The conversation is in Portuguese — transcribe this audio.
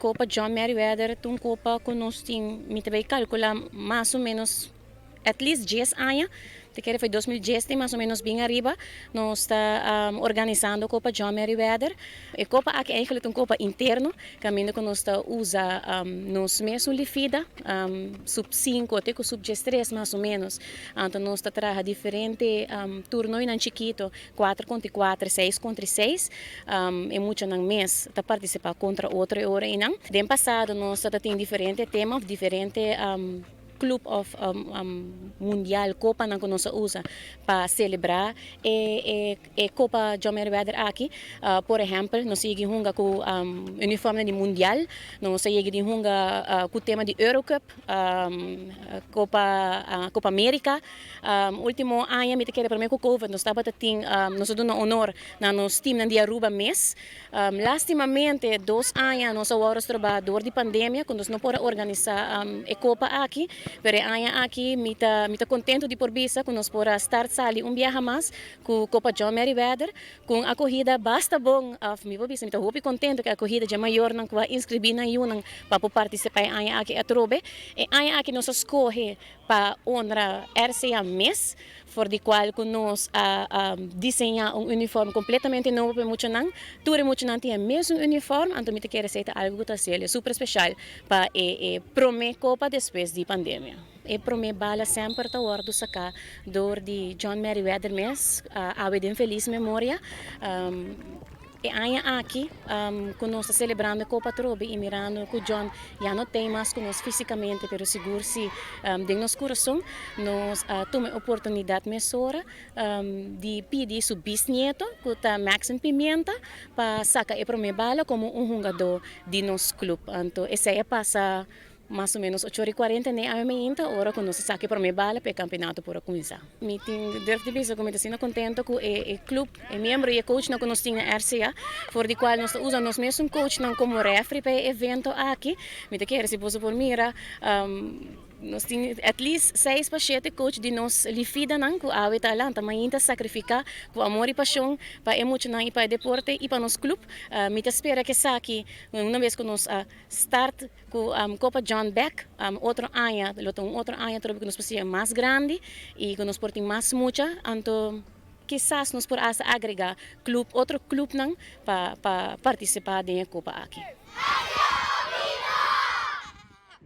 Copa John Meriwether, tung Copa que nós tínhamos, me também calcular mais ou menos at least 10 anos, que foi 2010, mais ou menos bem arriba, nós está organizando a Copa John Meriwether. A Copa aqui é eigenlijk uma Copa interno, caminho que nós está usa nos meses livida, sub 5 até que sub 3 mais ou menos. Então nós está trabalhando diferente turno em chiquito, 4 contra 4, 6 contra 6, e muito no mês está participar contra outra hora e não. De passado nós está tem diferente tema, diferente club of mundial Copa na que nós usa para celebrar e Copa John Meriwether aqui, por exemplo, nós seguimos com uniforme de mundial, nós seguimos com o tema de Eurocup, Copa América, último ano me queria para mim com Covid, nós estava tendo nós dando honor na nosso time de Aruba mês, lastimamente 2 anos nós agora trabalhador de pandemia, quando nós não podemos organizar a Copa aqui. Pero aqui me tá contento de por vista que nós podemos estar sali viaje mais com Copa John Meriwether, com a corrida basta bom, me por vista me tá muito contente que a corrida já maior não vai inscrever na UNAM para participar aqui a trobe e aqui nós escolhe para honrar RCA mês, for de qual que nós desenhar uniforme completamente novo para muito não, tudo muito não tem mesmo uniforme, então me quer receita algo que está super especial para promer Copa depois de pandemia. E promer bala sempre está ordo sacar dor de John Meriwether mês, a feliz memória. E aqui, quando nós estamos celebrando a Copa Trobe e mirando que o John já não tem mais conosco fisicamente, mas seguro se de nosso coração, nós tomamos a oportunidade mesora de pedir seu bisneto, que está Maxim Pimenta, para sacar e promer bala como jogador de nosso clube. Então, essa é passa mais ou menos 8h40 nem a minha hora quando se saque para me bala para o campeonato por começar. Me tenho de vez como assim contento com o clube, o membro e o coach que nós temos na RCA, por de qual nós usamos mesmo coach como referee para o evento aqui. Me quero se você por mira nós temos at least 6 para 7 coach de nós livida não com a vida lá, também ainda sacrificar com amor e paixão para emocionar e para o deporte e para nosso clube. Me espera que saque uma vez que nós start com Copa John Beck, outro ano que nós precisamos mais grande e que nós portamos mais muita, então quizás nós podemos agregar outro clube para participar da Copa aqui.